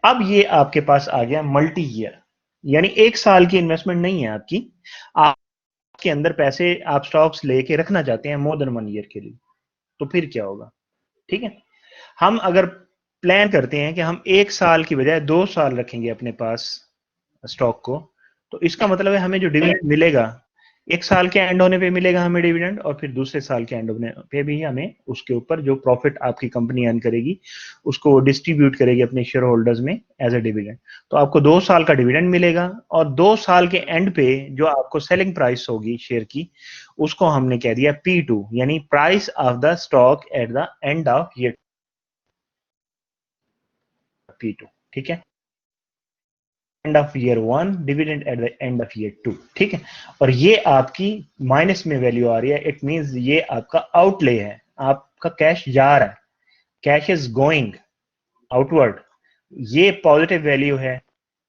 अब ये आपके पास आ गया मल्टी ईयर, यानी एक साल की इन्वेस्टमेंट नहीं है आपकी, आपके अंदर पैसे आप स्टॉक्स लेके रखना चाहते हैं मोर देन 1 ईयर के लिए, तो फिर क्या होगा? ठीक है, हम अगर प्लान करते हैं कि हम एक साल की बजाय 2 साल रखेंगे अपने पास स्टॉक को, तो इसका मतलब है हमें जो डिविडेंड मिलेगा, एक साल के एंड होने पे मिलेगा हमें डिविडेंड, और फिर दूसरे साल के एंड होने पे भी हमें उसके ऊपर जो प्रॉफिट आपकी कंपनी अर्न करेगी उसको डिस्ट्रीब्यूट करेगी अपने शेयर होल्डर्स में एज ए डिविडेंड। तो आपको 2 साल का डिविडेंड मिलेगा, और 2 साल के एंड पे जो आपको सेलिंग प्राइस होगी शेयर की, उसको हमने कह दिया P2, यानी price of the stock at the end of year P2। ठीक है, end of year 1, dividend at the end of year 2। ठीक है, और ये आपकी माइनस में वैल्यू आ रही है, इट मींस ये आपका आउटले है, आपका कैश जा रहा है, कैश इज गोइंग आउटवर्ड। ये पॉजिटिव वैल्यू है,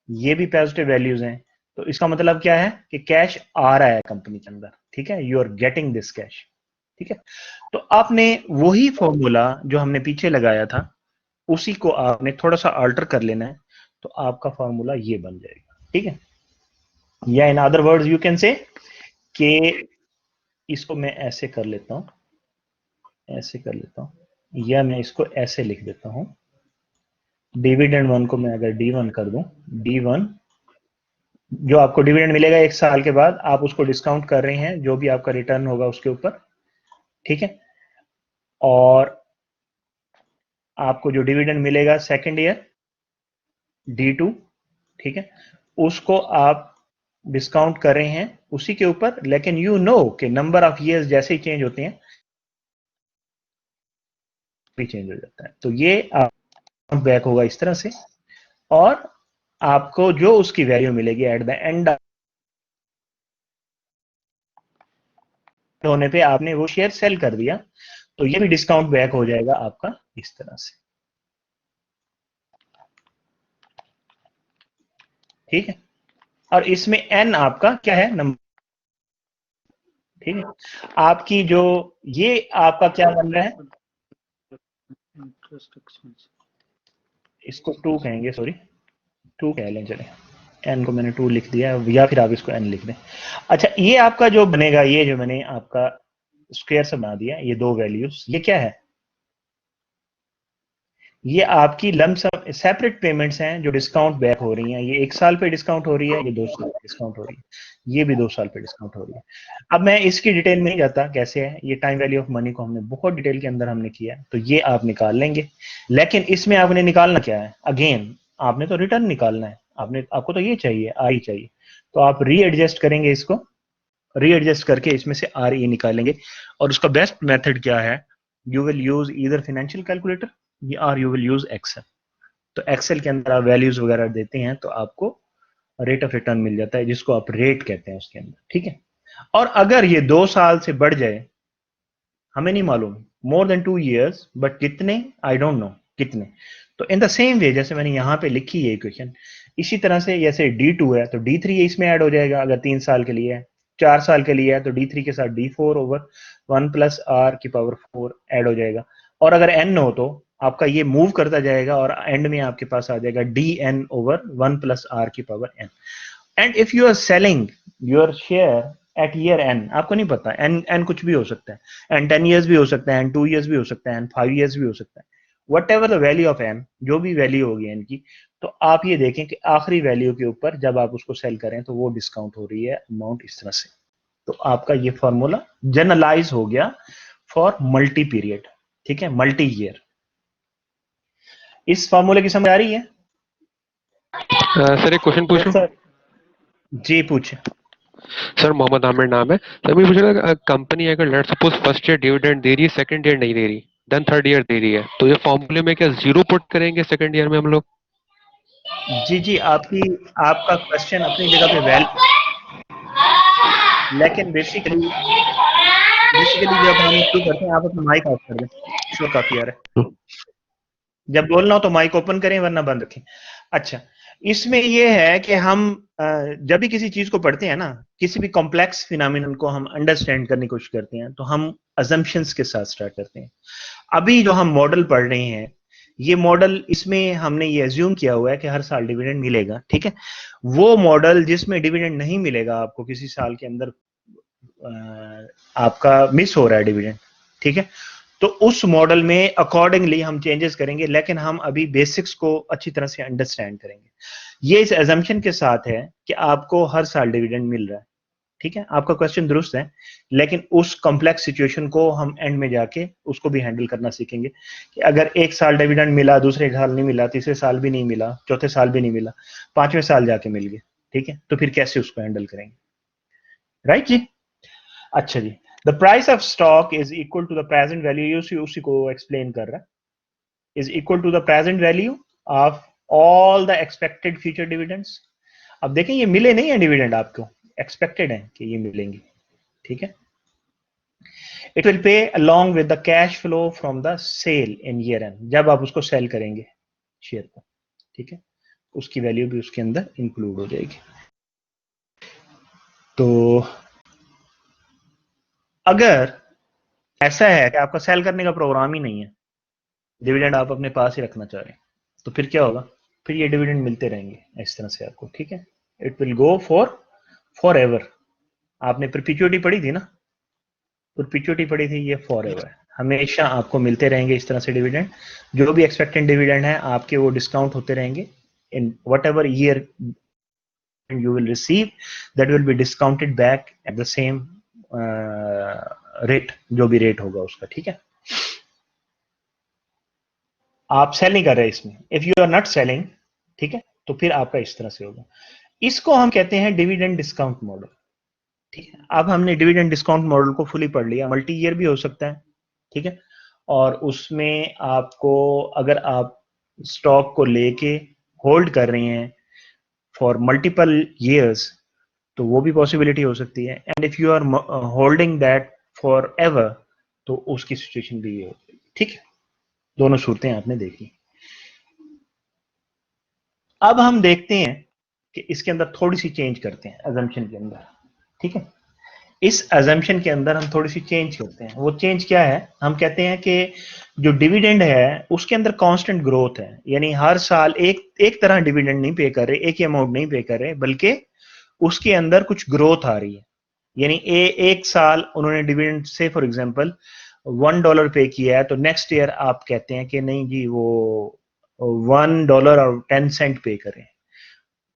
ये भी पॉजिटिव वैल्यूज हैं, तो इसका मतलब क्या है कि कैश आ रहा है कंपनी के अंदर। ठीक है, you are getting this cash. ठीक है, तो आपने वही फॉर्मूला जो हमने पीछे लगाया था उसी को आपने थोड़ा सा अल्टर कर लेना है, तो आपका फॉर्मूला ये बन जाएगा। ठीक है, या in other words you can say कि इसको मैं ऐसे कर लेता हूं, ऐसे कर लेता हूं, या मैं इसको ऐसे लिख देता हूं, डिविडेंड 1 को मैं अगर D1 कर दूं, D1 जो आपको डिविडेंड मिलेगा एक साल के बाद, आप उसको डिस्काउंट कर रहे हैं जो भी आपका रिटर्न होगा उसके ऊपर। ठीक है, और आपको जो डिविडेंड मिलेगा सेकेंड ईयर D2, ठीक है, उसको आप डिस्काउंट कर रहे हैं उसी के ऊपर, लेकिन यू नो कि नंबर ऑफ ईयर्स जैसे ही चेंज होते हैं भी चेंज हो जाता है, तो ये आप बैक होगा इस तरह से, और आपको जो उसकी वैल्यू मिलेगी एट द एंड होने पे आपने वो शेयर सेल कर दिया, तो ये भी डिस्काउंट बैक हो जाएगा आपका इस तरह से। ठीक है, और इसमें एन आपका क्या है? नंबर। ठीक है, आपकी जो ये आपका क्या बन रहा है? इंटरेस्ट एक्सपेंस, इसको 2 कहेंगे, सॉरी 2 कह लें, चले एन को मैंने 2 लिख दिया, या फिर आप इसको एन लिख दें। अच्छा, ये आपका जो बनेगा, ये जो मैंने आपका स्क्वायर से बना दिया, ये दो वैल्यूज, ये क्या है? ये आपकी लमसम सेपरेट पेमेंट्स हैं जो डिस्काउंट बैक हो रही हैं। ये एक साल पे डिस्काउंट हो रही है, ये 2 साल पे डिस्काउंट हो रही है, ये भी 2 साल पे डिस्काउंट हो रही है। अब मैं इसकी डिटेल में नहीं जाता कैसे है, ये टाइम वैल्यू ऑफ मनी को हमने बहुत डिटेल के अंदर हमने किया है, तो ये आप निकाल लेंगे। लेकिन इसमें आपने निकालना क्या है? अगेन आपने तो रिटर्न निकालना है, आपको तो ये चाहिए, आर ई चाहिए, तो आप रीएडजस्ट करेंगे, इसको रीएडजस्ट करके इसमें से आर ई निकालेंगे। और उसका बेस्ट मेथड क्या है? You will use either financial calculator और यू विल यूज एक्सेल। तो एक्सेल के अंदर आप वैल्यूज वगैरह देते हैं तो आपको रेट ऑफ रिटर्न मिल जाता है, जिसको आप रेट कहते हैं उसके अंदर। ठीक है, और अगर ये 2 साल से बढ़ जाए, हमें नहीं मालूम, मोर देन 2 years, बट कितने आई डोंट नो कितने, तो इन द सेम वे जैसे मैंने यहां पे लिखी है इक्वेशन, इसी तरह से जैसे D2 है तो D3 इसमें ऐड हो जाएगा, अगर 3 साल के लिए है, 4 साल के लिए है तो D3 के साथ D4 ओवर 1+R⁴ ऐड हो जाएगा, और अगर n हो तो आपका ये मूव करता जाएगा और एंड में आपके पास आ जाएगा DN over 1+R⁴n। And if you are selling your share at year N, आपको नहीं पता, एन कुछ भी हो सकता है, एन 10 years भी हो सकता है, एन 2 years भी हो सकता है, एन 5 years भी हो सकता है, whatever the value of N, जो भी वैल्यू होगी एन की, तो आप ये देखें कि आखिरी वैल्यू के ऊपर जब आप उसको सेल करें तो वो डिस्काउंट हो रही है अमाउंट इस तरह से। तो आपका ये फॉर्मूला जनरलाइज हो गया फॉर मल्टी पीरियड। ठीक है, मल्टी ईयर। इस फॉर्मूले की समझ आ रही है? सर एक क्वेश्चन पूछूं? सर जी पूछे। सर मोहम्मद आमिर नाम है। सर मुझे पूछ रहा कंपनी अगर let's suppose first year dividend दे रही है, सेकंड ईयर नहीं दे रही, देन थर्ड ईयर दे रही है, तो ये फॉर्मूले में क्या जीरो पुट करेंगे सेकंड ईयर में हम लोग? जी जी, आपका क्वेश्चन अपनी जगह पे वैल, लेकिन बेसिकली जब हम शुरू करते हैं, आप अपना माइक ऑफ कर दें, शोर काफी आ रहा है, जब बोलना हो तो माइक ओपन करें वरना बंद रखें। अच्छा, इसमें यह है कि हम जब भी किसी चीज को पढ़ते हैं ना, किसी भी कॉम्प्लेक्स फिनोमिनन को हम अंडरस्टैंड करने की कोशिश करते हैं, तो हम अजम्पशंस के साथ स्टार्ट करते हैं। अभी जो हम मॉडल पढ़ रहे हैं, ये मॉडल, इसमें हमने ये अज्यूम किया हुआ है कि हर साल डिविडेंड मिलेगा, ठीक है। वो मॉडल जिसमें डिविडेंड नहीं मिलेगा आपको, किसी साल के अंदर आपका मिस हो रहा है डिविडेंड, ठीक है, तो उस मॉडल में अकॉर्डिंगली हम चेंजेस करेंगे, लेकिन हम अभी बेसिक्स को अच्छी तरह से अंडरस्टैंड करेंगे। ये इस एजम्पशन के साथ है कि आपको हर साल डिविडेंड मिल रहा है, ठीक है। आपका क्वेश्चन दुरुस्त है, लेकिन उस कॉम्प्लेक्स सिचुएशन को हम एंड में जाके उसको भी हैंडल करना सीखेंगे कि अगर एक साल डिविडेंड मिला, दूसरे साल नहीं मिला, तीसरे साल भी नहीं मिला, चौथे साल भी नहीं मिला, पांचवें साल जाके मिल गया, ठीक है, तो फिर कैसे उसको हैंडल करेंगे, राइट जी। अच्छा जी, the price of stock is equal to the present value, उसी को एक्सप्लेन कर रहा है, is equal to the present value of all the expected future dividends. अब देखें ये मिले नहीं है डिविडेंड, आपको एक्सपेक्टेड है कि ये मिलेंगे, ठीक है। It will pay along with the cash flow from the sale in year end, जब आप उसको सेल करेंगे शेयर को, ठीक है, उसकी वैल्यू भी उसके अंदर इंक्लूड हो जाएगी। तो अगर ऐसा है कि आपका सेल करने का प्रोग्राम ही नहीं है, डिविडेंड आप अपने पास ही रखना चाह रहे हैं, तो फिर क्या होगा, फिर ये डिविडेंड मिलते रहेंगे इस तरह से आपको, ठीक है। It will go for ever. आपने परपेचुइटी पढ़ी थी ना, परपेचुइटी पढ़ी थी, ये फॉर एवर हमेशा आपको मिलते रहेंगे इस तरह से डिविडेंड। जो भी एक्सपेक्टेड डिविडेंड है आपके, वो डिस्काउंट होते रहेंगे in what ever year you will receive, that will be discounted back at the same rate, जो भी रेट होगा उसका, ठीक है। आप सेल नहीं कर रहे इसमें, if you are not selling, ठीक है, तो फिर आपका इस तरह से होगा। इसको हम कहते हैं डिविडेंड डिस्काउंट मॉडल, ठीक है। अब हमने डिविडेंड डिस्काउंट मॉडल को फुली पढ़ लिया, मल्टी ईयर भी हो सकता है, ठीक है, और उसमें आपको, अगर आप स्टॉक को लेके होल्ड कर रहे हैं फॉर मल्टीपल ईयर्स, तो वो भी पॉसिबिलिटी हो सकती है, and if you are holding that for ever, तो उसकी सिचुएशन भी ये होगी, ठीक है। दोनों सूरतें आपने देखी। अब हम देखते हैं कि इसके अंदर थोड़ी सी चेंज करते हैं अजम्पशन के अंदर, ठीक है। इस अजम्पशन के अंदर हम थोड़ी सी चेंज करते हैं। वो चेंज क्या है, हम कहते हैं कि जो डिविडेंड है उसके अंदर कांस्टेंट ग्रोथ है, यानी हर साल एक तरह डिविडेंड नहीं पे कर रहे, एक ही अमाउंट नहीं पे कर रहे, बल्कि उसके अंदर कुछ ग्रोथ आ रही है। यानी एक साल उन्होंने डिविडेंड से फॉर एग्जांपल $1 पे किया है, तो नेक्स्ट ईयर आप कहते हैं कि नहीं जी वो $1.10 पे करें,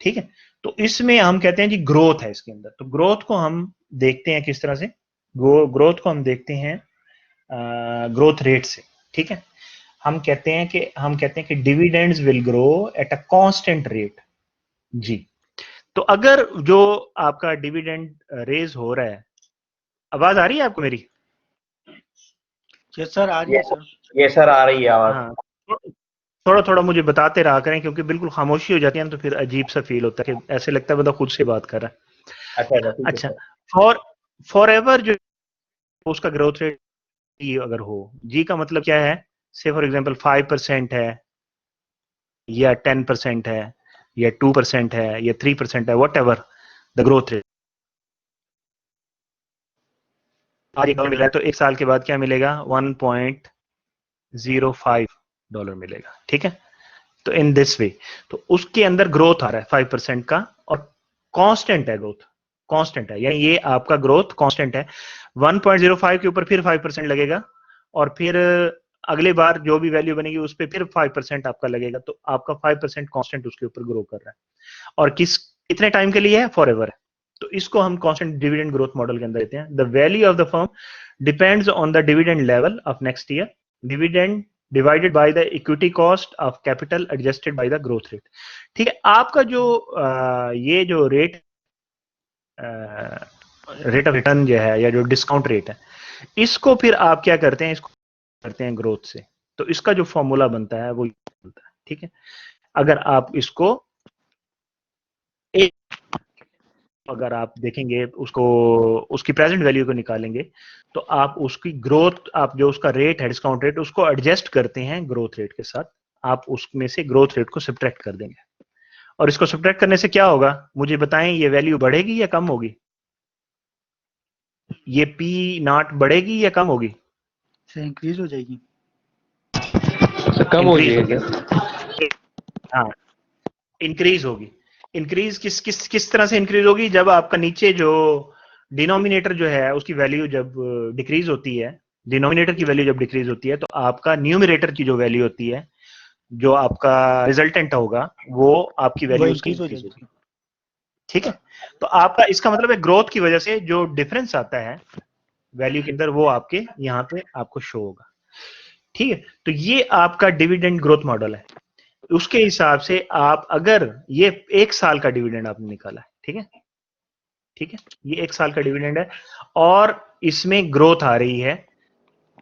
ठीक है। तो इसमें हम कहते हैं जी ग्रोथ है इसके अंदर। तो ग्रोथ को हम देखते हैं किस तरह से, ग्रोथ को हम देखते हैं ग्रोथ रेट से, ठीक है। हम कहते हैं कि dividends will grow at a constant rate जी। तो अगर जो आपका डिविडेंड रेज हो रहा है, आवाज आ रही है आपको मेरी? यस सर, आ रही है सर। ये सर आ रही है आवाज। हाँ, थोड़ा थोड़ा मुझे बताते रहा करें, क्योंकि बिल्कुल खामोशी हो जाती है ना, तो फिर अजीब सा फील होता है कि ऐसे लगता है बंदा खुद से बात कर रहा है। अच्छा ठीक है अच्छा, सर। फॉर एवर जो उसका ग्रोथ रेट जी अगर हो, जी का मतलब क्या है, से फॉर एग्जांपल 5% है, या 10% है, या 2% है, या 3% है, whatever the growth rate. आज $1 मिल रहा है, तो एक साल के बाद क्या मिलेगा, $1.05 मिलेगा, ठीक है। तो इन दिस वे, तो उसके अंदर ग्रोथ आ रहा है 5% का, और कांस्टेंट है ग्रोथ, कांस्टेंट है, यानी ये आपका ग्रोथ कांस्टेंट है। 1.05 के ऊपर फिर 5% लगेगा, और फिर अगले बार जो भी वैल्यू बनेगी उस पर फिर 5% आपका लगेगा, तो आपका 5% कांस्टेंट उसके ऊपर ग्रो कर रहा है। और कितने टाइम के लिए है, फॉर एवर है। तो इसको हम कांस्टेंट डिविडेंड ग्रोथ मॉडल के अंदर देते हैं। The value of the firm depends on the dividend level of next year, dividend divided by the equity cost of capital adjusted by the growth rate, ठीक है। आपका जो ये जो रेट ऑफ रिटर्न जो है, या जो डिस्काउंट रेट है, इसको फिर आप क्या करते हैं, इसको करते हैं ग्रोथ से। तो इसका जो फॉर्मूला बनता है वो बनता है, ठीक है। अगर आप इसको अगर आप देखेंगे उसको, उसकी प्रेजेंट वैल्यू को निकालेंगे, तो आप उसकी ग्रोथ, आप जो उसका रेट है डिस्काउंट रेट, उसको एडजस्ट करते हैं ग्रोथ रेट के साथ। आप उसमें से ग्रोथ रेट को सब्ट्रैक्ट कर देंगे, और इसको सब्ट्रैक्ट करने से क्या होगा, मुझे बताएं, ये वैल्यू बढ़ेगी या कम होगी? ये P0 बढ़ेगी या कम होगी? सर इंक्रीज हो जाएगी। कम हो increase गई है होगी। हाँ, इंक्रीज होगी। इंक्रीज किस तरह से इंक्रीज होगी? जब आपका नीचे जो डिनोमिनेटर जो है उसकी वैल्यू जब डिक्रीज होती है, डिनोमिनेटर की वैल्यू जब डिक्रीज होती है, तो आपका न्यूमरेटर की जो वैल्यू होती है, जो आपका रिजल्टेंट होगा, वो आपकी वो वैल्यू उसकी इंक्रीज हो इंक्रीज जाएगी। होगी। ठीक है, तो आपका इसका मतलब है ग्रोथ की वजह से जो डिफरेंस आता है वैल्यू के अंदर, वो आपके यहाँ पे आपको शो होगा। ठीक है, तो ये आपका डिविडेंड ग्रोथ मॉडल है। उसके हिसाब से आप अगर ये 1 साल का डिविडेंड आपने निकाला है, ठीक है, ठीक है, ये 1 साल का डिविडेंड है और इसमें ग्रोथ आ रही है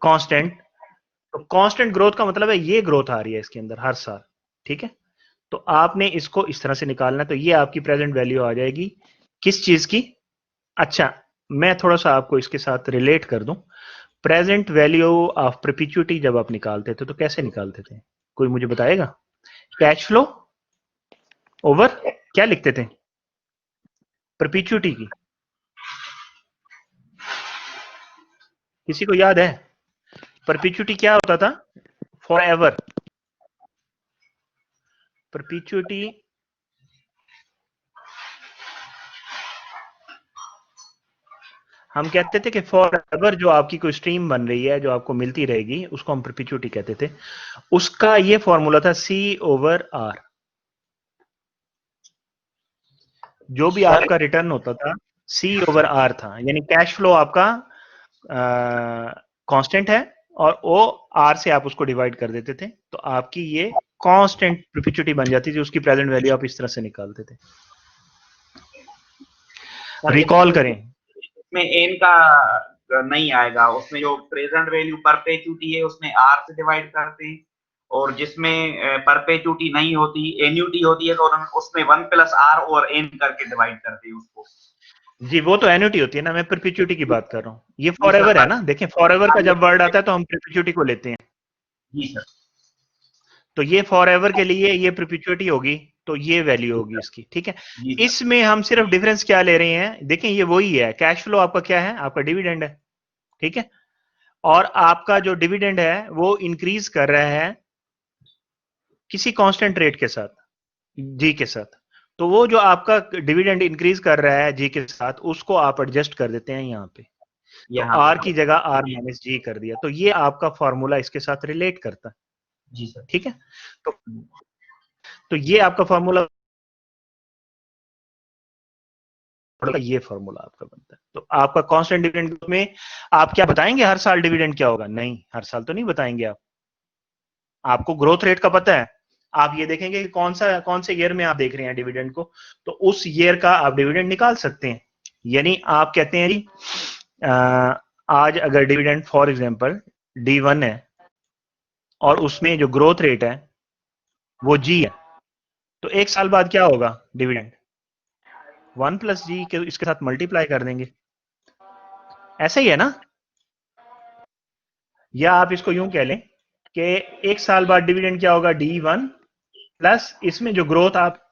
कांस्टेंट। तो कांस्टेंट ग्रोथ का मतलब है ये ग्रोथ आ रही है इसके अंदर हर साल। ठीक है, तो आपने इसको इस तरह से निकालना है, तो ये आपकी प्रेजेंट वैल्यू आ जाएगी किस चीज की? अच्छा, मैं थोड़ा सा आपको इसके साथ रिलेट कर दूं। प्रेजेंट वैल्यू ऑफ परपेचुइटी जब आप निकालते थे तो कैसे निकालते थे? कोई मुझे बताएगा? कैश फ्लो ओवर क्या लिखते थे परपेचुइटी की? किसी को याद है परपेचुइटी क्या होता था? For ever. परपेचुइटी हम कहते थे कि फॉर एवर जो आपकी कोई स्ट्रीम बन रही है, जो आपको मिलती रहेगी, उसको हम परपेचुइटी कहते थे। उसका ये फॉर्मूला था सी ओवर आर। जो भी आपका रिटर्न होता था सी ओवर आर था, यानी कैश फ्लो आपका कांस्टेंट है और ओ आर से आप उसको डिवाइड कर देते थे, तो आपकी ये कांस्टेंट परपेचुइटी बन जाती थी। उसकी प्रेजेंट वैल्यू आप इस तरह से निकालते थे। रिकॉल करें। उसमें एन का नहीं आएगा, उसमें जो प्रेजेंट वैल्यू परपेचुटी है उसमें आर से डिवाइड करते हैं, और जिसमें परपेचुटी नहीं होती, एन्यूटी होती है, तो उसमें 1+r और n करके डिवाइड करते हैं उसको। जी, वो तो एन्युटी होती है ना, मैं परपेचुइटी की बात कर रहा हूँ। ये फॉर एवर है ना, देखें फॉर एवर का जब वर्ड आता है तो हम परपेचुइटी को लेते हैं। जी सर। तो ये फॉर एवर के लिए ये परपेचुइटी होगी, तो ये वैल्यू होगी इसकी। ठीक है, जी सर। इसमें हम सिर्फ डिफरेंस क्या ले रहे हैं? देखें ये वही है, कैश फ्लो आपका क्या है? आपका डिविडेंड है। ठीक है, और आपका जो डिविडेंड है वो इंक्रीज कर रहा है किसी कांस्टेंट रेट के साथ, जी के साथ। तो वो जो आपका डिविडेंड इंक्रीज कर रहा है जी के साथ, उसको आप एडजस्ट कर देते हैं यहाँ पे। तो यहाँ आर पे की जगह आर माइनस जी कर दिया, तो ये आपका फॉर्मूला इसके साथ रिलेट करता है। जी सर। ठीक है, तो ये आपका फॉर्मूला, ये फॉर्मूला आपका बनता है। तो आपका कांस्टेंट डिविडेंड में आप क्या बताएंगे हर साल डिविडेंड क्या होगा? नहीं, हर साल तो नहीं बताएंगे आप। आपको ग्रोथ रेट का पता है, आप ये देखेंगे कि कौन से ईयर में आप देख रहे हैं डिविडेंड को, तो उस ईयर का आप डिविडेंड निकाल सकते हैं। यानी आप कहते हैं जी आज अगर डिविडेंड फॉर एग्जांपल D1 है और उसमें जो ग्रोथ रेट है वो G है, तो 1 साल बाद क्या होगा डिविडेंड? 1+G के इसके साथ मल्टीप्लाई कर देंगे। ऐसा ही है ना? या आप इसको यूं कह लें कि 1 साल बाद डिविडेंड क्या होगा? D1 प्लस इसमें जो ग्रोथ आप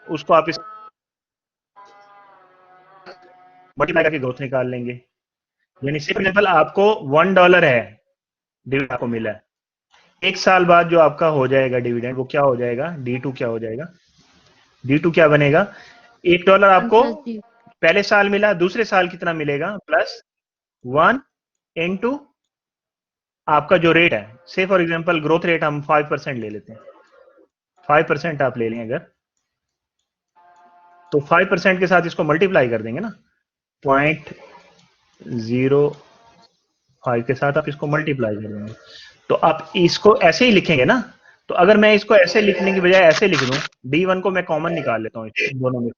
उसको आप इस मल्टीप्लाई करके ग्रोथ निकाल लेंगे। यानी सिर्फ एग्जांपल आपको $1 है डिविडेंड आपको मिला है, 1 साल बाद जो आपका हो जाएगा डिविडेंड वो क्या हो जाएगा? D2 क्या हो जाएगा? D2 क्या बनेगा? $1 आपको पहले साल मिला, दूसरे साल कितना मिलेगा? +1 इंटू आपका जो रेट है, से फॉर एग्जांपल ग्रोथ रेट हम 5% ले लेते हैं, 5% आप ले लें अगर, तो 5% के साथ इसको मल्टीप्लाई कर देंगे ना, 0.05 के साथ आप इसको मल्टीप्लाई कर देंगे, तो आप इसको ऐसे ही लिखेंगे ना। तो अगर मैं इसको ऐसे लिखने की बजाय ऐसे लिख दूं, D1 को मैं कॉमन निकाल लेता हूं इन दोनों में,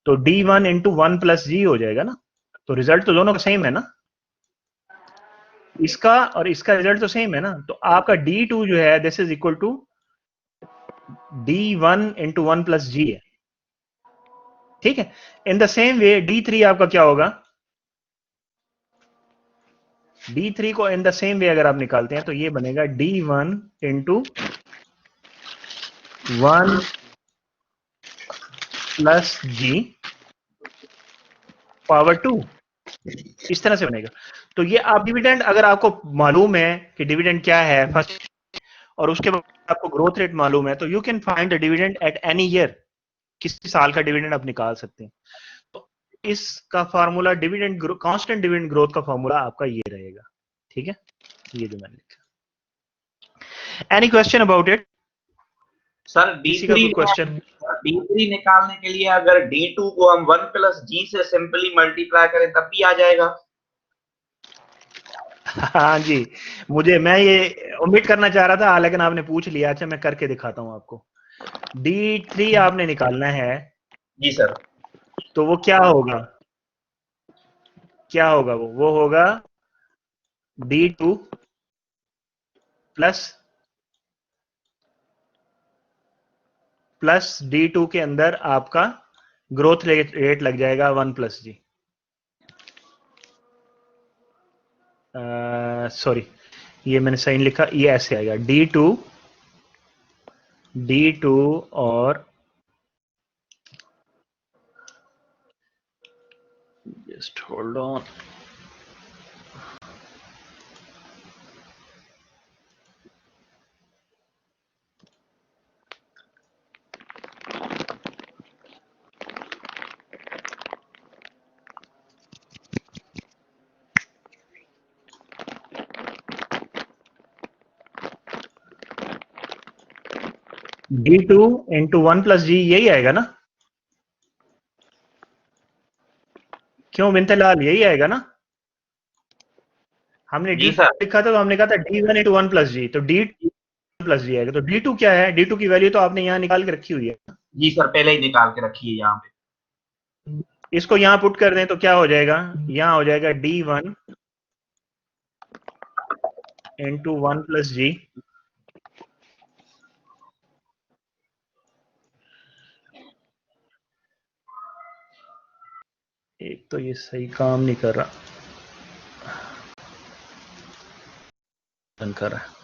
तो D1 इंटू 1+G हो जाएगा ना। तो रिजल्ट तो दोनों का सेम है ना, इसका और इसका रिजल्ट तो सेम है ना। तो आपका D2 जो है this is equal to D1 into 1+G है। ठीक है, in the same way D3 आपका क्या होगा? D3 को इन द सेम वे अगर आप निकालते हैं तो ये बनेगा D1 इंटू 1+G पावर 2, इस तरह से बनेगा। तो ये आप डिविडेंड, अगर आपको मालूम है कि डिविडेंड क्या है फर्स्ट, और उसके बाद आपको ग्रोथ रेट मालूम है, तो you can find the dividend at any year, किसी साल का डिविडेंड आप निकाल सकते हैं। तो इसका formula dividend, constant dividend growth का फार्मूला आपका ये रहेगा, ठीक है, ये जो मैंने लिखा। Any question about it? Sir किसी का कोई क्वेश्चन? D3 निकालने के लिए अगर D2 को हम 1 प्लस G से सिंपली मल्टीप्लाई करें तब भी आ जाएगा? हाँ जी, मैं ये ओमिट करना चाह रहा था, लेकिन आपने पूछ लिया। अच्छा, मैं करके दिखाता हूं आपको। D3 आपने निकालना है, जी सर। तो वो क्या होगा, वो होगा D2 प्लस D2 के अंदर आपका ग्रोथ रेट लग जाएगा 1 प्लस जी, सॉरी ये मैंने सही लिखा, ये ऐसे आएगा D2 और just hold on, D2 into 1 plus जी, यही आएगा ना? क्यों बिनतेलाल, यही आएगा ना? हमने जी D2 सर। लिखा था, तो हमने कहा था D1 इंटू 1 प्लस जी, तो D2 प्लस जी आएगा। तो D2 क्या है? D2 की वैल्यू तो आपने यहाँ निकाल के रखी हुई है। जी सर, पहले ही निकाल के रखी है यहाँ पे। इसको यहाँ पुट कर दें तो क्या हो जाएगा? यहाँ हो जाएगा D1 इंटू 1 प्लस जी, एक तो ये सही काम नहीं कर रहा, बंद कर रहा है।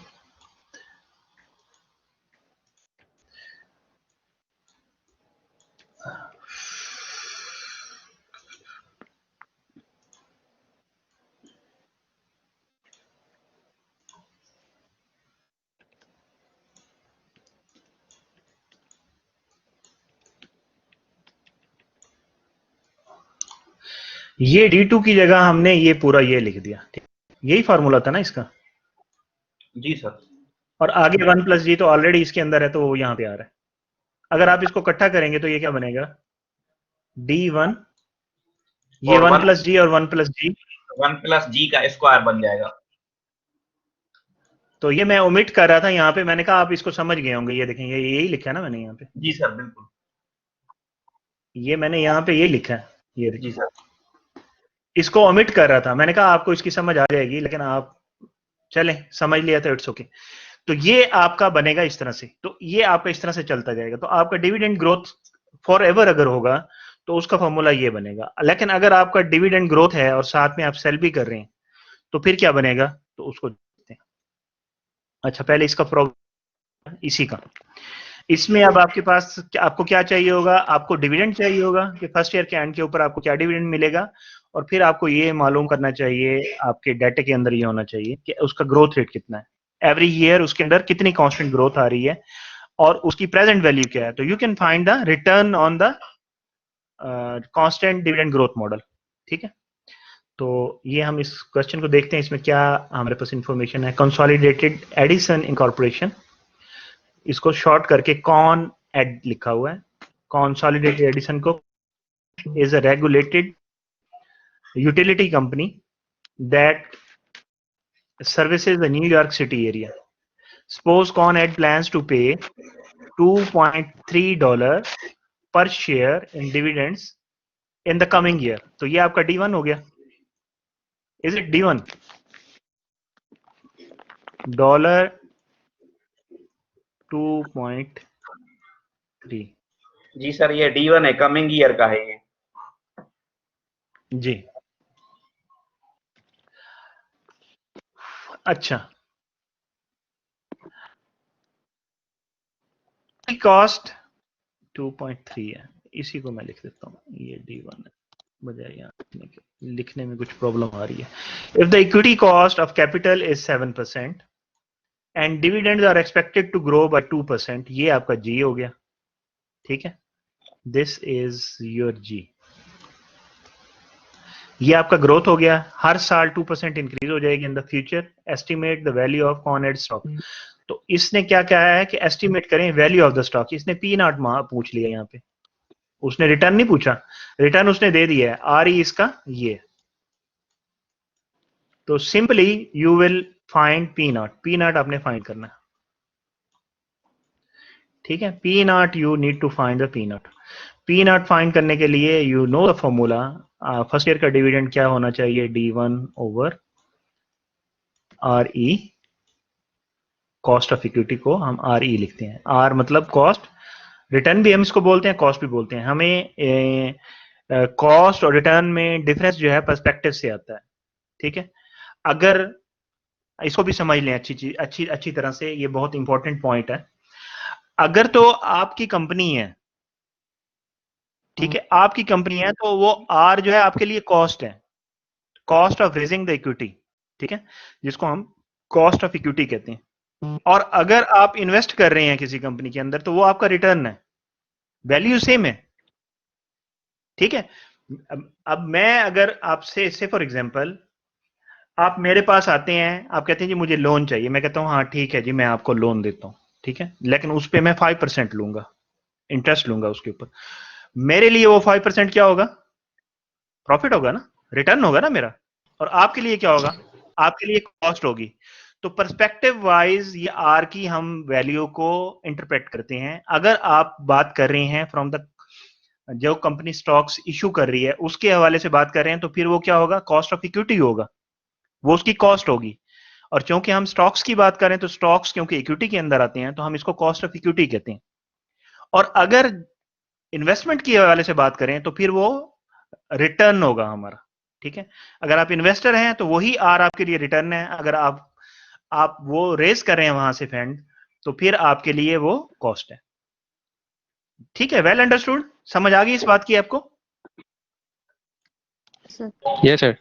ये D2 की जगह हमने ये पूरा ये लिख दिया, ठीक, यही फार्मूला था ना इसका। जी सर। और आगे 1 प्लस जी तो ऑलरेडी इसके अंदर है, तो वो यहाँ पे आ रहा है। अगर आप इसको इकट्ठा करेंगे तो ये क्या बनेगा? D1, ये और 1 प्लस जी और 1 प्लस जी, 1 प्लस G का स्क्वायर बन जाएगा। तो ये मैं ओमिट कर रहा था यहाँ पे, मैंने कहा आप इसको समझ गए होंगे। ये देखें, ये यही लिखा है ना मैंने यहाँ पे, जी सर, बिल्कुल। ये मैंने यहाँ पे यही लिखा है, ये जी देखिए। सर। इसको ओमिट कर रहा था, मैंने कहा आपको इसकी समझ आ जाएगी, लेकिन आप चलें समझ लिया तो इट्स ओके। तो ये आपका बनेगा इस तरह से, तो ये आपका इस तरह से चलता जाएगा। तो आपका डिविडेंड ग्रोथ फॉर एवर अगर होगा तो उसका फॉर्मूला ये बनेगा। लेकिन अगर आपका डिविडेंड ग्रोथ है और साथ में आप सेल भी कर रहे हैं, तो फिर क्या बनेगा? तो उसको देखते हैं। अच्छा, पहले इसका प्रॉब्लम इसी का, इसमें अब आपके पास आपको क्या चाहिए होगा? आपको डिविडेंड चाहिए होगा कि फर्स्ट ईयर के एंड के ऊपर आपको क्या डिविडेंड मिलेगा, और फिर आपको ये मालूम करना चाहिए, आपके डाटा के अंदर ये होना चाहिए कि उसका ग्रोथ रेट कितना है, एवरी ईयर उसके अंदर कितनी कांस्टेंट ग्रोथ आ रही है, और उसकी प्रेजेंट वैल्यू क्या है। तो you can find the return on the constant dividend growth model, ठीक है। तो ये हम इस क्वेश्चन को देखते हैं, इसमें क्या हमारे पास इंफॉर्मेशन है। कंसोलिडेटेड एडिसन इनकॉर्पोरेशन, इसको शॉर्ट करके कॉन एड लिखा हुआ है। कंसोलिडेटेड एडिसन को is a regulated utility company that services the New York City area. Suppose Con Ed plans to pay $2.3 per share in dividends in the coming year. तो ये आपका D1 हो गया। Is it D1? $2.3। Ji sir, ये D1 है, coming year का है ये। जी, अच्छा। कॉस्ट 2.3 है, इसी को मैं लिख देता हूँ, ये D1 है। बजाय यहाँ लिखने में कुछ प्रॉब्लम आ रही है। If the equity cost of capital is 7% and dividends are expected to grow by 2%, ये आपका जी हो गया, ठीक है, दिस इज योर जी। ये आपका ग्रोथ हो गया, हर साल 2% इंक्रीज हो जाएगी in the future. Estimate the value of ConEd stock. तो इसने क्या कहा है कि एस्टिमेट करें वैल्यू ऑफ द स्टॉक। इसने पी नॉट पूछ लिया यहाँ पे, उसने रिटर्न नहीं पूछा, रिटर्न उसने दे दिया है आर ई इसका ये। तो simply you will find P naught आपने फाइंड करना है, ठीक है। P naught you need to find the P naught find करने के लिए you know the formula. First year का डिविडेंड क्या होना चाहिए, D1 over R E, cost of equity को हम आर ई लिखते हैं, आर मतलब कॉस्ट, रिटर्न भी हम इसको बोलते हैं, कॉस्ट भी बोलते हैं। हमें कॉस्ट और रिटर्न में डिफरेंस जो है पर्सपेक्टिव से आता है, ठीक है। अगर इसको भी समझ लें अच्छी तरह से, ये बहुत इंपॉर्टेंट पॉइंट है। अगर तो आपकी कंपनी है, ठीक है, आपकी कंपनी है, तो वो आर जो है आपके लिए कॉस्ट है, cost of raising the equity, ठीक है, जिसको हम कॉस्ट ऑफ इक्विटी कहते हैं। और अगर आप इन्वेस्ट कर रहे हैं किसी कंपनी के अंदर, तो वो आपका रिटर्न है, वैल्यू सेम है, ठीक है। अब मैं अगर आपसे से फॉर एग्जांपल आप मेरे पास आते हैं, आप कहते हैं जी मुझे लोन चाहिए, मैं कहता हूं हाँ ठीक है जी मैं आपको लोन देता हूं, ठीक है, लेकिन उस पर मैं 5% लूंगा, इंटरेस्ट लूंगा उसके ऊपर। मेरे लिए वो 5% क्या होगा, प्रॉफिट होगा ना, रिटर्न होगा ना मेरा। और आपके लिए क्या होगा, आपके लिए कॉस्ट होगी। तो पर्सपेक्टिव वाइज ये आर की हम वैल्यू को इंटरप्रेट करते हैं। अगर आप बात कर रहे हैं फ्रॉम द, जो कंपनी स्टॉक्स इशू कर रही है उसके हवाले से बात कर रहे हैं, तो फिर वो क्या होगा, कॉस्ट ऑफ इक्विटी होगा, वो उसकी कॉस्ट होगी। और क्योंकि हम स्टॉक्स की बात करें, तो स्टॉक्स क्योंकि इक्विटी के अंदर आते हैं, तो हम इसको कॉस्ट ऑफ इक्विटी कहते हैं। और अगर इन्वेस्टमेंट के हवाले से बात करें, तो फिर वो रिटर्न होगा हमारा, ठीक है। अगर आप इन्वेस्टर हैं तो वही आर आपके लिए रिटर्न है, अगर आप वो रेस कर रहे हैं वहां से फंड, तो फिर आपके लिए वो कॉस्ट है, ठीक है। वेल अंडरस्टूड, समझ आ गई इस बात की आपको? Yes sir.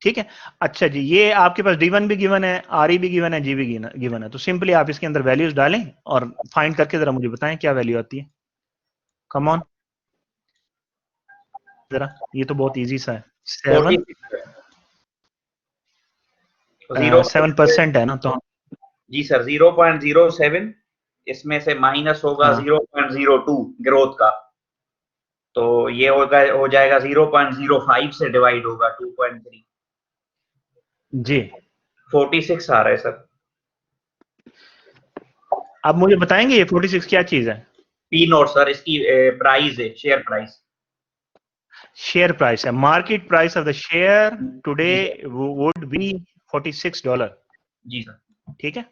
ठीक है, अच्छा जी, ये आपके पास D1 भी गिवन है, RE भी गिवन है, G भी गिवन है। तो सिंपली आप इसके अंदर वैल्यूज डालें और फाइंड करके जरा मुझे बताएं क्या वैल्यू आती है। कम ऑन जरा, ये तो बहुत इजी सा है। 7% है ना, तो जी सर 0.07, इसमें से माइनस होगा हाँ। 0.02 ग्रोथ का, तो ये हो जाएगा 0.05 से डिवाइड होगा 2.3 जी 46 आ रहा है सर। अब मुझे बताएंगे ये 46 क्या चीज है? पी नोट सर, इसकी प्राइस है, शेयर प्राइस। शेयर प्राइस है, market price of the share today would be $46। जी सर। ठीक है,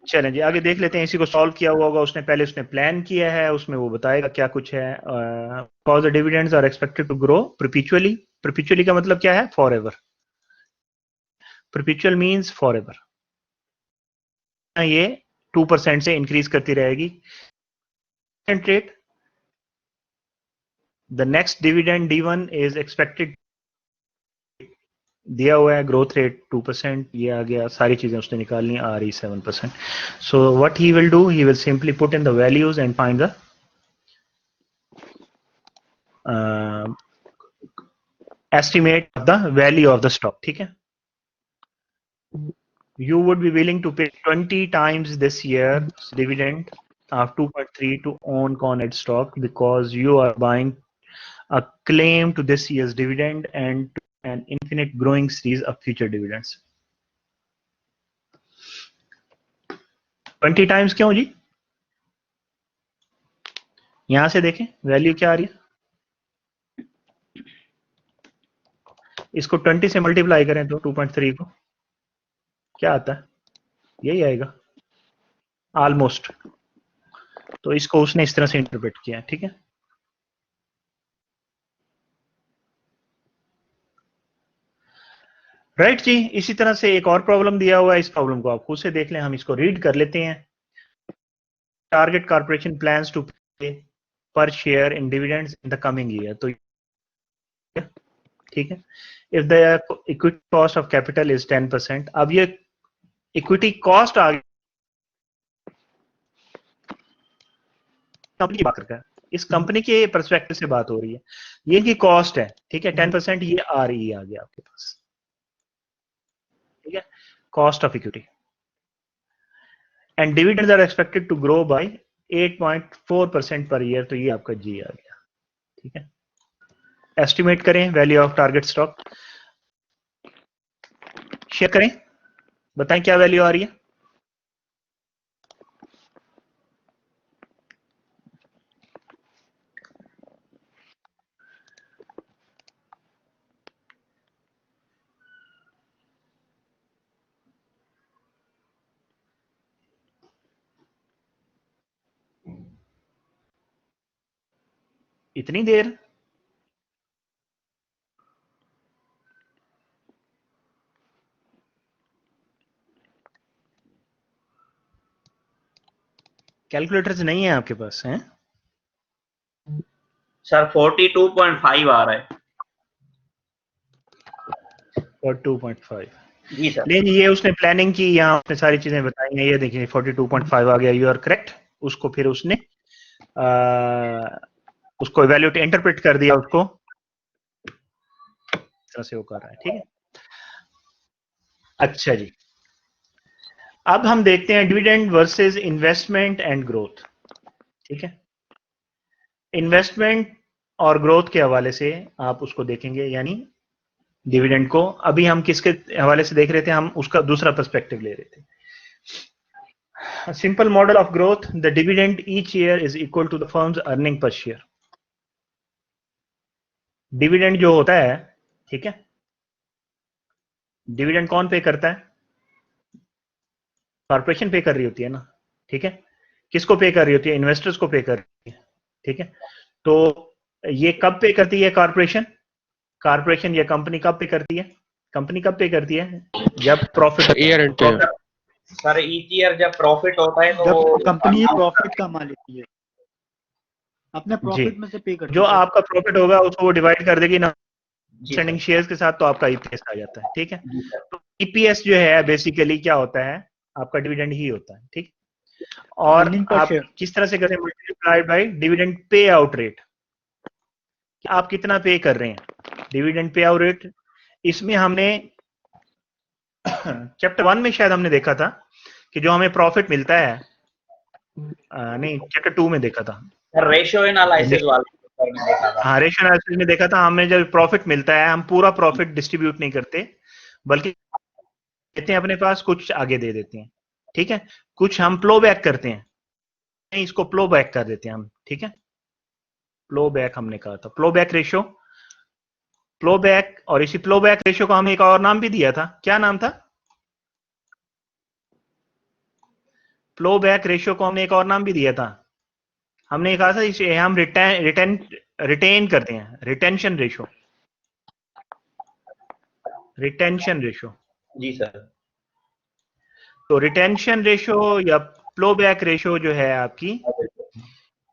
चलें जी आगे देख लेते हैं। इसी को सॉल्व किया हुआ होगा उसने, पहले उसने प्लान किया है, उसमें वो बताएगा क्या कुछ है। Cause the dividends are expected to grow perpetually. Perpetually का मतलब क्या है, for ever. Perpetual means for ever. ये 2% से इंक्रीज करती रहेगी। Rate, the next dividend D1 is expected, दिया हुआ है ग्रोथ रेट 2%, ये आ गया, सारी चीजें उसने निकालनी है, RE 7%। So what he will do, he will simply put in the values and find the estimate of the value of the stock. ठीक है, you would be willing to pay 20 times this year's dividend of 2.3 to own Con-Ed stock because you are buying a claim to this year's dividend and to an infinite growing series of future dividends. 20 times क्यों जी? यहां से देखें value क्या आ रही है, इसको 20 से multiply करें तो 2.3 को क्या आता है, यही आएगा ऑलमोस्ट। तो इसको उसने इस तरह से इंटरप्रेट किया, ठीक है। राइट जी, इसी तरह से एक और प्रॉब्लम दिया हुआ है, इस प्रॉब्लम को आप खुद से देख लें, हम इसको रीड कर लेते हैं। टारगेट कॉर्पोरेशन प्लान्स टू पे per share in dividends in the coming year. तो ठीक है, if the equity cost of capital is 10%, अब ये equity cost आ कंपनी की बात करता है, इस कंपनी के पर्सपेक्टिव से बात हो रही है, ये इनकी कॉस्ट है, ठीक है, 10%, ये आ रही है आगे आपके पास, ठीक है, cost of equity, and dividends are expected to grow by 8.4% per year, तो ये आपका जी आ गया, ठीक है। एस्टिमेट करें value of target stock, share करें, बताएं क्या वैल्यू आ रही है। इतनी देर कैलकुलेटर्स नहीं है आपके पास, हैं? सर 42.5 आ रहा है। और 2.5 जी सर। नहीं, ये उसने प्लानिंग की, यहाँ उसने सारी चीजें बताई हैं, ये देखिए 42.5 आ गया, यू आर करेक्ट। उसको फिर उसने उसको इवैल्यूएट इंटरप्रेट कर दिया, उसको इस तरह से वो कर रहा है, ठीक है। अच्छा जी, अब हम देखते हैं dividend versus investment and growth, ठीक है। इन्वेस्टमेंट और ग्रोथ के हवाले से आप उसको देखेंगे, यानी डिविडेंड को अभी हम किसके हवाले से देख रहे थे, हम उसका दूसरा पर्सपेक्टिव ले रहे थे। A simple model of growth, the dividend each year is equal to the firm's earning per share. Dividend जो होता है, ठीक है, डिविडेंड कौन पे करता है? कॉर्पोरेशन पे कर रही होती है ना, ठीक है। किसको पे कर रही होती है? इन्वेस्टर्स को पे कर रही है, ठीक है। तो ये कब पे करती है कॉर्पोरेशन? कॉर्पोरेशन या कंपनी कब पे करती है? कंपनी कब पे करती है? जब प्रॉफिट, ईयर एंड पे। सर ईच ईयर जब प्रॉफिट होता है तो जब कंपनी प्रॉफिट कमा लेती है, अपने प्रॉफिट में से पे करती जो है। आपका प्रॉफिट होगा उसको वो डिवाइड कर देगी ना जी स्टैंडिंग सर। शेयर्स के साथ, तो आपका ईपीएस आ जाता है, ठीक है। जी सर। तो ईपीएस जो है बेसिकली क्या होता है? आपका डिविडेंड ही होता है, ठीक। और अर्निंग पर आप शेयर। किस तरह से करें? Multiplied by dividend pay out rate, आप कितना पे कर रहे हैं, डिविडेंड पे आउट रेट। इसमें हमने चैप्टर 1 में शायद हमने देखा था कि जो हमें प्रॉफिट मिलता है, नहीं चैप्टर 2 में देखा था, सर रेशियो एनालिसिस वाले पेपर में देखा था। हाँ रेशियो एनालिसिस में देखा था हमें। जब प्रॉफिट मिलता है, हम पूरा प्रॉफिट डिस्ट्रीब्यूट नहीं करते, बल्कि देते हैं अपने पास, कुछ आगे दे देते हैं, ठीक है। कुछ हम प्लो बैक करते हैं, नहीं इसको प्लो बैक कर देते हैं हम, ठीक है। प्लो बैक हमने कहा था, प्लो बैक रेशियो, प्लो बैक। और इसी प्लो बैक रेशियो को हमें एक और नाम भी दिया था, क्या नाम था? प्लो बैक रेशियो को हमने एक और नाम भी दिया था, हमने कहा था इसे हम रिटेन करते हैं, रिटेंशन रेशियो, रिटेंशन रेशियो। जी सर। तो रिटेंशन रेशियो या प्लो बैक रेशियो जो है आपकी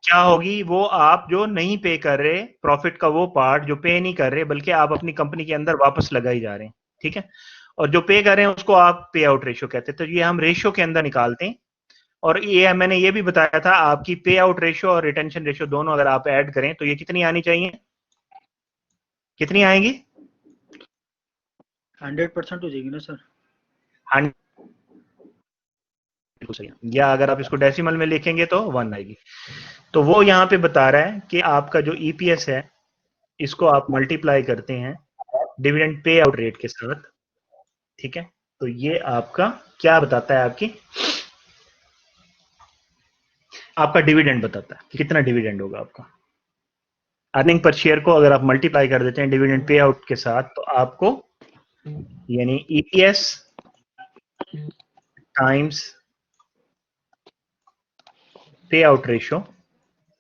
क्या होगी? वो आप जो नहीं पे कर रहे प्रॉफिट का, वो पार्ट जो पे नहीं कर रहे, बल्कि आप अपनी कंपनी के अंदर वापस लगाई जा रहे हैं, ठीक है। और जो पे कर रहे हैं उसको आप पे आउट रेशियो कहते हैं। तो ये हम रेशियो के अंदर निकालते हैं। और ये मैंने ये भी बताया था, आपकी पे आउट रेशियो और रिटेंशन रेशियो दोनों अगर आप ऐड करें तो ये कितनी आनी चाहिए? कितनी आएंगी? 100% हो जाएगी ना सर? 100, या अगर आप इसको डेसिमल में लिखेंगे तो 1 आएगी। तो वो यहाँ पे बता रहा है कि आपका जो ईपीएस है, इसको आप मल्टीप्लाई करते हैं डिविडेंड पे आउट रेट के साथ, ठीक है। तो ये आपका क्या बताता है? आपका डिविडेंड बताता है कि कितना डिविडेंड होगा आपका। अर्निंग पर शेयर को अगर आप मल्टीप्लाई कर देते हैं डिविडेंड पे आउट के साथ, तो आपको यानी ईपीएस टाइम्स पे आउट रेशियो,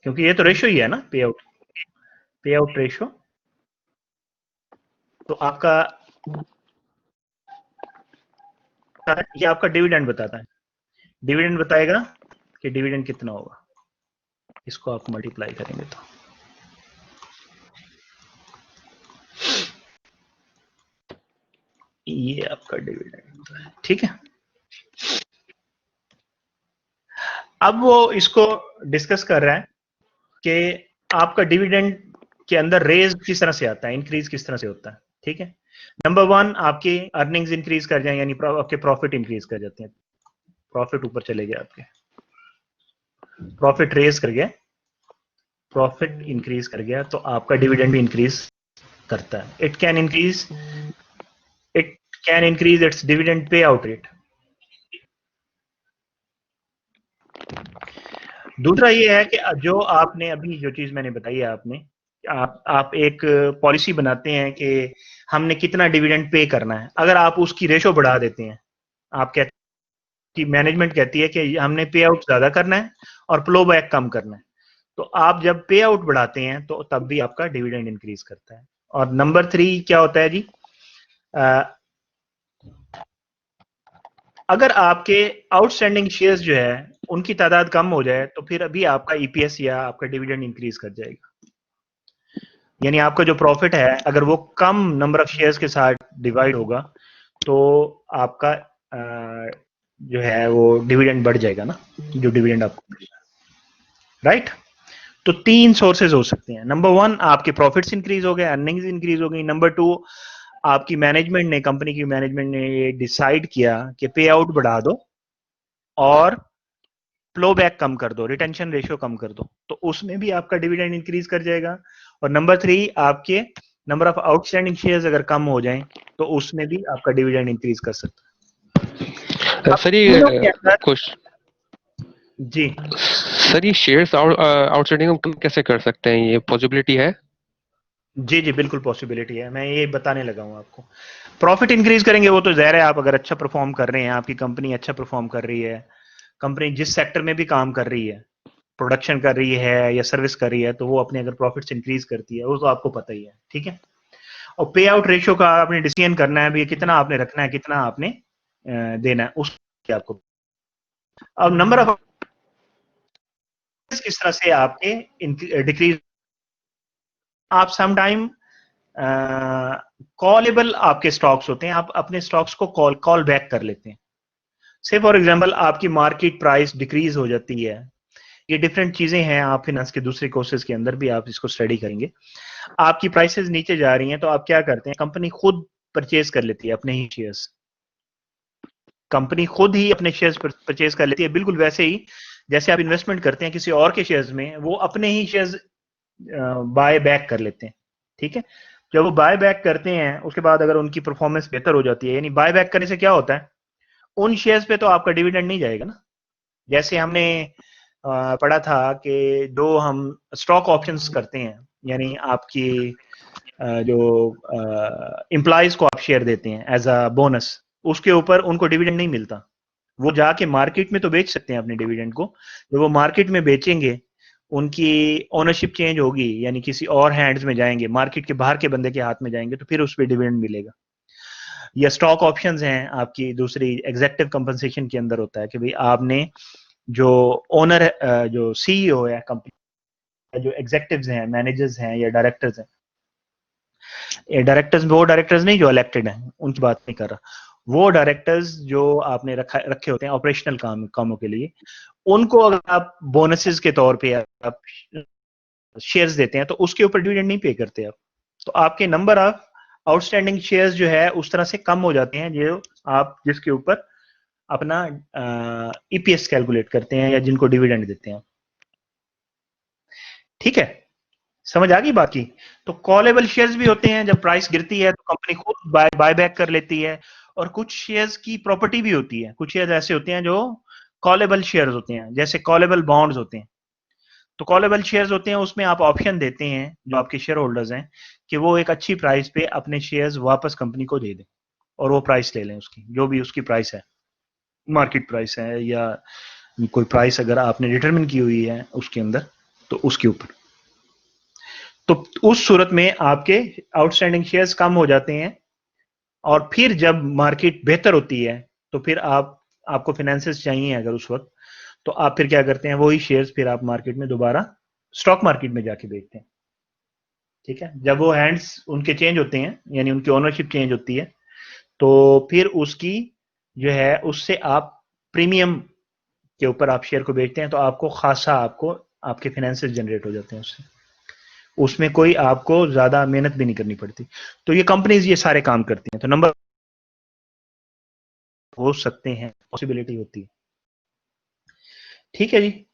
क्योंकि ये तो रेशियो ही है ना, पे आउट रेशियो, तो आपका ये आपका डिविडेंड बताता है। डिविडेंड बताएगा कि डिविडेंड कितना होगा, इसको आप मल्टीप्लाई करेंगे तो ये आपका डिविडेंड है, ठीक है। अब वो इसको डिस्कस कर रहा है कि आपका डिविडेंड के अंदर रेज किस तरह से आता है, इंक्रीज किस तरह से होता है, ठीक है। नंबर 1, आपकी अर्निंग्स इंक्रीज कर जाए, यानी आपके प्रॉफिट इंक्रीज कर जाते हैं, प्रॉफिट ऊपर चले गए, आपके प्रॉफिट रेज कर गया, प्रॉफिट इंक्रीज कर गया, तो आपका डिविडेंड भी इंक्रीज करता है। It can increase its dividend pay out rate. दूसरा ये है कि जो आपने अभी जो चीज मैंने बताई है, आप एक पॉलिसी बनाते हैं कि हमने कितना डिविडेंड पे करना है। अगर आप उसकी रेशो बढ़ा देते हैं, आप कहते कि मैनेजमेंट कहती है कि हमने पे आउट ज्यादा करना है और फ्लो बैक कम करना है, तो आप जब पे आउट बढ़ाते हैं तो तब भी आपका डिविडेंड इंक्रीज करता है। और नंबर 3 क्या होता है जी, अगर आपके आउटस्टैंडिंग शेयर्स जो है उनकी तादाद कम हो जाए तो फिर अभी आपका ईपीएस या आपका डिविडेंड इंक्रीज कर जाएगा। यानी आपका जो प्रॉफिट है अगर वो कम नंबर ऑफ शेयर्स के साथ डिवाइड होगा तो आपका जो है वो डिविडेंड बढ़ जाएगा ना, जो डिविडेंड आपको, राइट। तो 3 सोर्सेज हो सकते हैं। नंबर 1, आपके प्रॉफिट्स इंक्रीज हो गए, अर्निंग्स इंक्रीज हो गई। नंबर 2, आपकी मैनेजमेंट ने, कंपनी की मैनेजमेंट ने ये डिसाइड किया कि पे आउट बढ़ा दो और फ्लो बैक कम कर दो, रिटेंशन रेशियो कम कर दो, तो उसमें भी आपका डिविडेंड इंक्रीज कर जाएगा। और नंबर 3, आपके नंबर ऑफ आउटस्टैंडिंग शेयर्स अगर कम हो जाएं तो उसमें भी आपका डिविडेंड इंक्रीज कर सकता है। सर ये कुछ जी सर ये शेयर्स आउटस्टैंडिंग हम कैसे कर सकते हैं, ये पॉसिबिलिटी है? जी जी बिल्कुल पॉसिबिलिटी है, मैं ये बताने लगा हूँ आपको। प्रॉफिट इंक्रीज करेंगे वो तो ज़ाहिर है, आप अगर अच्छा परफॉर्म कर रहे हैं, आपकी कंपनी अच्छा परफॉर्म कर रही है, कंपनी जिस सेक्टर में भी काम कर रही है, प्रोडक्शन कर रही है या सर्विस कर रही है, तो वो अपने अगर प्रॉफिट्स इंक्रीज करती है वो तो आपको पता ही है, ठीक है। और पे आउट रेशियो का आपने डिसीजन करना है भी, कितना आपने रखना है, कितना आपने देना है, उस आपको। अब नंबर ऑफ किस तरह से आपके डिक्रीज, आप समटाइम कॉलेबल आपके स्टॉक्स होते हैं, आप अपने स्टॉक्स को कॉल बैक कर लेते हैं। से फॉर एग्जांपल आपकी मार्केट प्राइस डिक्रीज हो जाती है, ये डिफरेंट चीजें हैं, आप फाइनेंस के दूसरे कोर्सेज के अंदर भी आप इसको स्टडी करेंगे। आपकी प्राइसेस नीचे जा रही हैं तो आप क्या करते हैं, कंपनी खुद परचेज कर लेती है अपने ही शेयर्स, कंपनी खुद ही अपने शेयर्स परचेज कर लेती है, बिल्कुल वैसे ही जैसे आप इन्वेस्टमेंट करते हैं किसी और के शेयर्स में, वो अपने ही शेयर्स बाय बैक कर लेते हैं, ठीक है। जब वो बाय बैक करते हैं उसके बाद अगर उनकी परफॉर्मेंस बेहतर हो जाती है, यानी बाय बैक करने से क्या होता है, उन शेयर्स पे तो आपका डिविडेंड नहीं जाएगा ना। जैसे हमने पढ़ा था कि जो हम स्टॉक ऑप्शंस करते हैं, यानी आपकी जो एम्प्लॉयज को आप शेयर देते हैं एज अ बोनस, उसके ऊपर उनको डिविडेंड नहीं मिलता, वो जाके मार्केट में तो बेच सकते हैं अपने डिविडेंड को, जब वो मार्केट में बेचेंगे उनकी ओनरशिप चेंज होगी, यानी किसी और हैंड्स में जाएंगे, मार्केट के बाहर के बंदे के हाथ में जाएंगे, तो फिर उस पर डिविडेंड मिलेगा। या स्टॉक ऑप्शंस हैं आपकी दूसरी एग्जेक्टिव कंपनसेशन के अंदर होता है कि भाई आपने जो ओनर जो सीईओ है कंपनी, जो एग्जेक्टिव्स हैं, मैनेजर्स हैं या डायरेक्टर्स हैं, ये डायरेक्टर्स वो डायरेक्टर्स नहीं जो इलेक्टेड हैं, उनकी बात नहीं कर रहा, वो डायरेक्टर्स जो आपने रखे होते हैं ऑपरेशनल कामों के लिए, उनको अगर आप बोनसेस के तौर पे आप शेयर्स देते हैं तो उसके ऊपर डिविडेंड नहीं पे करते आप, तो आपके नंबर ऑफ आउटस्टैंडिंग शेयर्स जो है उस तरह से कम हो जाते हैं, जो आप जिसके ऊपर अपना ईपीएस कैलकुलेट करते हैं या जिनको डिविडेंड देते हैं, ठीक है। समझ आ गई बात की। तो कॉलेबल शेयर्स भी होते हैं, जब प्राइस गिरती है तो कंपनी खुद बाय बैक कर लेती है, और कुछ शेयर्स की प्रॉपर्टी भी होती है, कुछ शेयर्स ऐसे होते हैं जो कॉलेबल शेयर्स होते हैं, जैसे कॉलेबल बॉन्ड्स होते हैं। तो कॉलेबल शेयर्स होते हैं, उसमें आप ऑप्शन देते हैं जो आपके शेयर होल्डर्स हैं कि वो एक अच्छी प्राइस पे अपने शेयर्स वापस कंपनी को दे दें और वो प्राइस ले लें, उसकी जो भी उसकी प्राइस है, मार्केट प्राइस है या कोई प्राइस अगर आपने डिटरमिन की हुई है उसके अंदर, तो उसके ऊपर। तो उस सूरत में आपके आउटस्टैंडिंग शेयर्स कम हो जाते हैं, और फिर जब मार्केट बेहतर होती है तो फिर आपको फाइनेंसेस चाहिए अगर उस वक्त, तो आप फिर क्या करते हैं, वही शेयर्स फिर आप मार्केट में दोबारा स्टॉक मार्केट में जाके बेचते हैं। ठीक है, जब वो हैंड्स उनके चेंज होते हैं, यानी उनकी ओनरशिप चेंज होती है, तो फिर उसकी जो है उससे आप प्रीमियम के ऊपर आप शेयर को बेचते हैं, तो आपको खासा आपको आपके फाइनेंसेस जनरेट हो जाते हैं उससे, उसमें कोई आपको ज्यादा मेहनत भी नहीं करनी पड़ती। तो ये कंपनीज ये सारे काम करती हैं। तो नंबर हो सकते हैं, पॉसिबिलिटी होती है। ठीक है जी,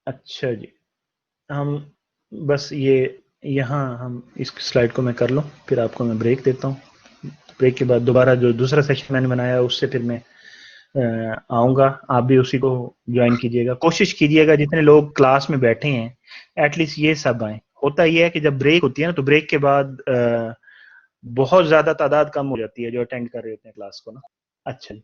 अच्छा जी, हम बस ये यहाँ हम इस स्लाइड को मैं कर लूँ, फिर आपको मैं ब्रेक देता हूँ। ब्रेक के बाद दोबारा जो दूसरा सेशन मैंने बनाया उससे फिर मैं आऊँगा, आप भी उसी को ज्वाइन कीजिएगा। कोशिश कीजिएगा जितने लोग क्लास में बैठे हैं एटलीस्ट ये सब आए। होता ये है कि जब ब्रेक होती है ना, तो ब्रेक के बाद बहुत ज़्यादा तादाद कम हो जाती है जो अटेंड कर रहे होते हैं क्लास को ना। अच्छा जी,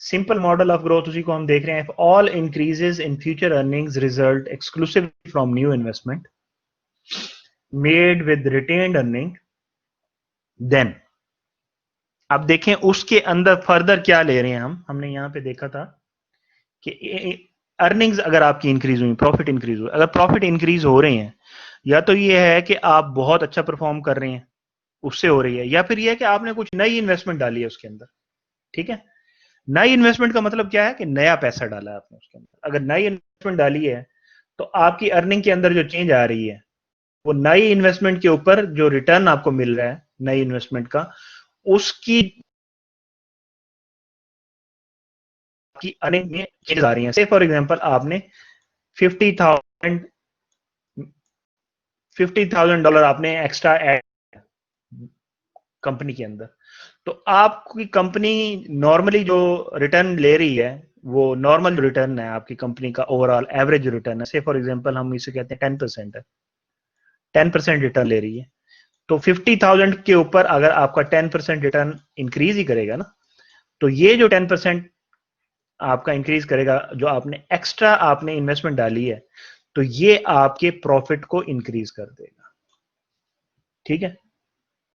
सिंपल मॉडल ऑफ ग्रोथ उसी को हम देख रहे हैं। All increases in future earnings result exclusive from new investment made with retained earning, then अब देखें उसके अंदर फर्दर क्या ले रहे हैं हम। हमने यहां पे देखा था कि अर्निंग्स अगर आपकी इंक्रीज हुई, प्रॉफिट इंक्रीज हुआ, अगर प्रॉफिट इंक्रीज हो रहे हैं, या तो ये है कि आप बहुत अच्छा परफॉर्म कर रहे हैं उससे हो रही है, या फिर ये है कि आपने कुछ नई इन्वेस्टमेंट डाली है उसके अंदर। ठीक है, नई इन्वेस्टमेंट का मतलब क्या है कि नया पैसा डाला है आपने उसके अंदर। अगर नई इन्वेस्टमेंट डाली है तो आपकी अर्निंग के अंदर जो चेंज आ रही है वो नई इन्वेस्टमेंट के ऊपर जो रिटर्न आपको मिल रहा है नई इन्वेस्टमेंट का, उसकी की अर्निंग में चेंज आ रही है। से फॉर एग्जांपल आपने $50,000 आपने एक्स्ट्रा ऐड कंपनी के अंदर, तो आपकी कंपनी नॉर्मली जो रिटर्न ले रही है वो नॉर्मल रिटर्न है आपकी कंपनी का, ओवरऑल एवरेज रिटर्न है। से फॉर एग्जांपल हम इसे कहते हैं 10% है, 10% रिटर्न ले रही है। तो 50,000 के ऊपर अगर आपका 10% रिटर्न इंक्रीज ही करेगा ना, तो ये जो 10% आपका इंक्रीज करेगा, जो आपने एक्स्ट्रा आपने इन्वेस्टमेंट डाली है, तो ये आपके प्रॉफिट को इंक्रीज कर देगा। ठीक है,